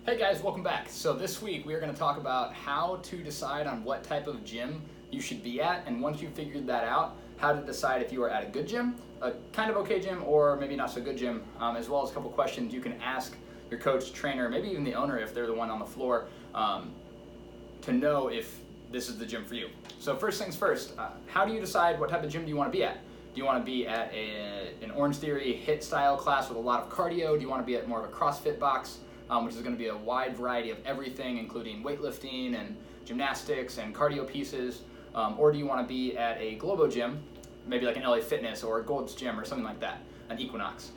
Hey guys, welcome back. So this week we are going to talk about how to decide on what type of gym you should be at, and once you've figured that out, how to decide if you are at a good gym, a kind of okay gym, or maybe not so good gym, as well as a couple questions you can ask your coach, trainer, maybe even the owner if they're the one on the floor, to know if this is the gym for you. So first things first, how do you decide what type of gym do you want to be at? Do you want to be at an OrangeTheory HIIT style class with a lot of cardio? Do you want to be at more of a CrossFit box? Which is going to be a wide variety of everything, including weightlifting and gymnastics and cardio pieces, or do you want to be at a globo gym, maybe like an LA Fitness or a Gold's Gym or something like that, an Equinox.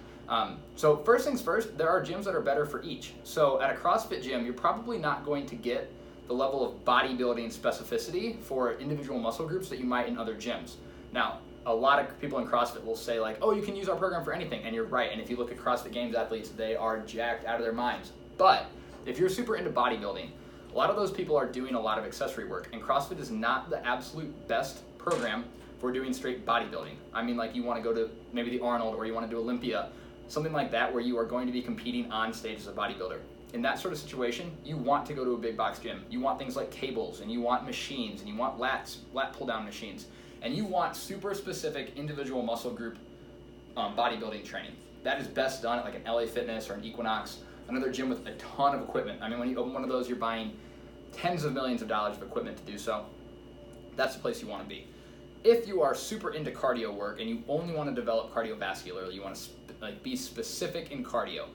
So first things first, there are gyms that are better for each. So at a CrossFit gym, you're probably not going to get the level of bodybuilding specificity for individual muscle groups that you might in other gyms. Now, a lot of people in CrossFit will say like, oh, you can use our program for anything, and you're right. And if you look at CrossFit Games athletes, they are jacked out of their minds. But if you're super into bodybuilding, a lot of those people are doing a lot of accessory work, and CrossFit is not the absolute best program for doing straight bodybuilding. I mean, like you want to go to maybe the Arnold, or you want to do Olympia, something like that, where you are going to be competing on stage as a bodybuilder. In that sort of situation, you want to go to a big box gym. You want things like cables, and you want machines, and you want lat pull down machines, and you want super specific individual muscle group bodybuilding training. That is best done at like an LA Fitness or an Equinox, another gym with a ton of equipment. I mean, when you open one of those, you're buying tens of millions of dollars of equipment to do so. That's the place you want to be. If you are super into cardio work and you only want to develop cardiovascularly, you want to be specific in cardio.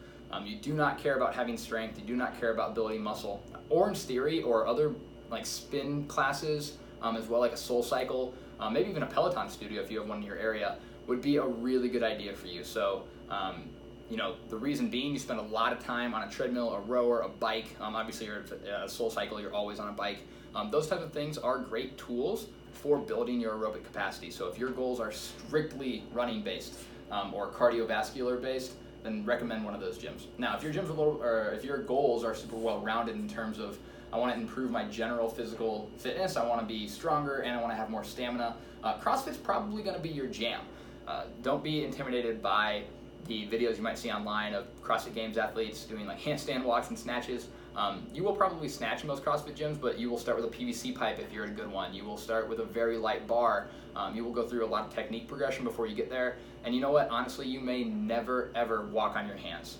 You do not care about having strength. You do not care about building muscle. OrangeTheory or other like spin classes, as well like a Soul Cycle, maybe even a Peloton studio if you have one in your area, would be a really good idea for you. So, the reason being, you spend a lot of time on a treadmill, a rower, a bike. Obviously, you're at a Soul Cycle, you're always on a bike. Those type of things are great tools for building your aerobic capacity. So if your goals are strictly running based or cardiovascular based, then recommend one of those gyms. Now, if your gyms if your goals are super well rounded in terms of, I want to improve my general physical fitness, I want to be stronger, and I want to have more stamina, CrossFit's probably going to be your jam. Don't be intimidated by the videos you might see online of CrossFit Games athletes doing like handstand walks and snatches. You will probably snatch in most CrossFit gyms, but you will start with a PVC pipe if you're a good one. You will start with a very light bar. You will go through a lot of technique progression before you get there. And you know what? Honestly, you may never, ever walk on your hands.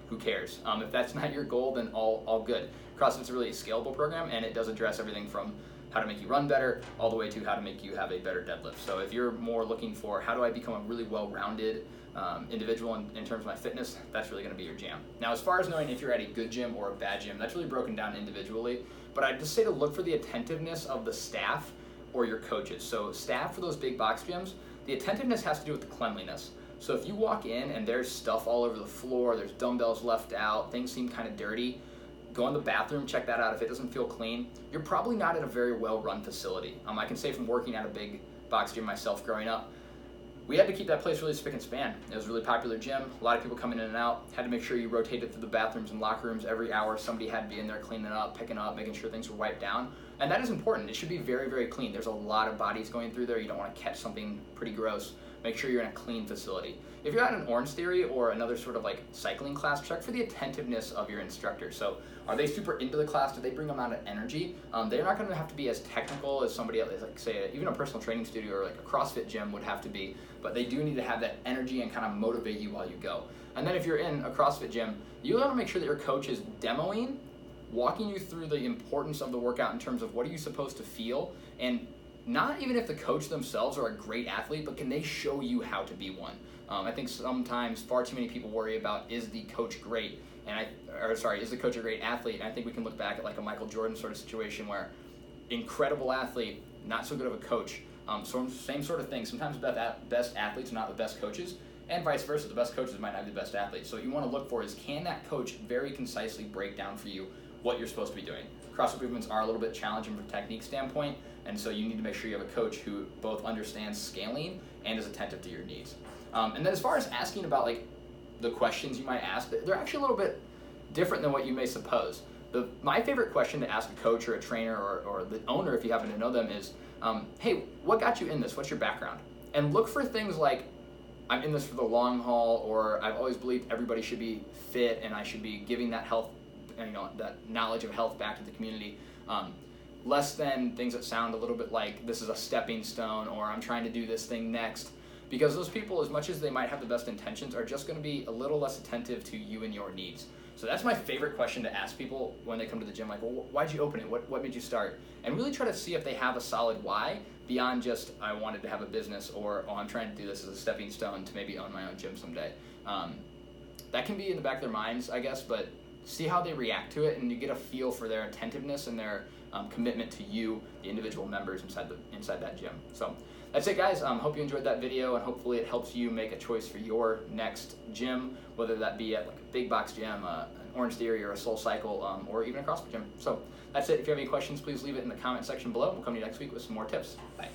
Who cares? If that's not your goal, then all good. CrossFit's a really scalable program, and it does address everything from how to make you run better, all the way to how to make you have a better deadlift. So if you're more looking for how do I become a really well-rounded individual in terms of my fitness, that's really gonna be your jam. Now, as far as knowing if you're at a good gym or a bad gym, that's really broken down individually, but I'd just say to look for the attentiveness of the staff or your coaches. So staff for those big box gyms, the attentiveness has to do with the cleanliness. So if you walk in and there's stuff all over the floor, there's dumbbells left out, things seem kind of dirty, go in the bathroom, check that out. If it doesn't feel clean, you're probably not at a very well-run facility. I can say from working at a big box gym myself growing up, we had to keep that place really spick and span. It was a really popular gym, a lot of people coming in and out, had to make sure you rotated through the bathrooms and locker rooms every hour. Somebody had to be in there cleaning up, picking up, making sure things were wiped down. And that is important. It should be very, very clean. There's a lot of bodies going through there. You don't want to catch something pretty gross. Make sure you're in a clean facility. If you're at an OrangeTheory or another sort of like cycling class, check for the attentiveness of your instructor. So are they super into the class? Do they bring them out of energy? They're not going to have to be as technical as somebody else, like say even a personal training studio or like a CrossFit gym would have to be, but they do need to have that energy and kind of motivate you while you go. And then if you're in a CrossFit gym, you want to make sure that your coach is demoing, walking you through the importance of the workout in terms of what are you supposed to feel, and not even if the coach themselves are a great athlete, but can they show you how to be one? I think sometimes far too many people worry about, is the coach great? Is the coach a great athlete? And I think we can look back at like a Michael Jordan sort of situation where incredible athlete, not so good of a coach. So same sort of thing. Sometimes best athletes are not the best coaches, and vice versa. The best coaches might not be the best athletes. So what you want to look for is, can that coach very concisely break down for you what you're supposed to be doing? CrossFit movements are a little bit challenging from a technique standpoint, and so you need to make sure you have a coach who both understands scaling and is attentive to your needs. And then as far as asking about like the questions you might ask, they're actually a little bit different than what you may suppose. My favorite question to ask a coach or a trainer or the owner, if you happen to know them, is, hey, what got you in this? What's your background? And look for things like, I'm in this for the long haul, or I've always believed everybody should be fit and I should be giving that health that knowledge of health back to the community. Less than things that sound a little bit like this is a stepping stone or I'm trying to do this thing next. Because those people, as much as they might have the best intentions, are just going to be a little less attentive to you and your needs. So that's my favorite question to ask people when they come to the gym, like, well, why'd you open it? What made you start? And really try to see if they have a solid why beyond just, I wanted to have a business, or, oh, I'm trying to do this as a stepping stone to maybe own my own gym someday. That can be in the back of their minds, I guess, but see how they react to it, and you get a feel for their attentiveness and their commitment to you, the individual members inside that gym. So that's it, guys. Hope you enjoyed that video, and hopefully it helps you make a choice for your next gym, whether that be at like a big box gym, an OrangeTheory, or a SoulCycle, or even a CrossFit gym. So that's it. If you have any questions, please leave it in the comment section below. We'll come to you next week with some more tips. Bye.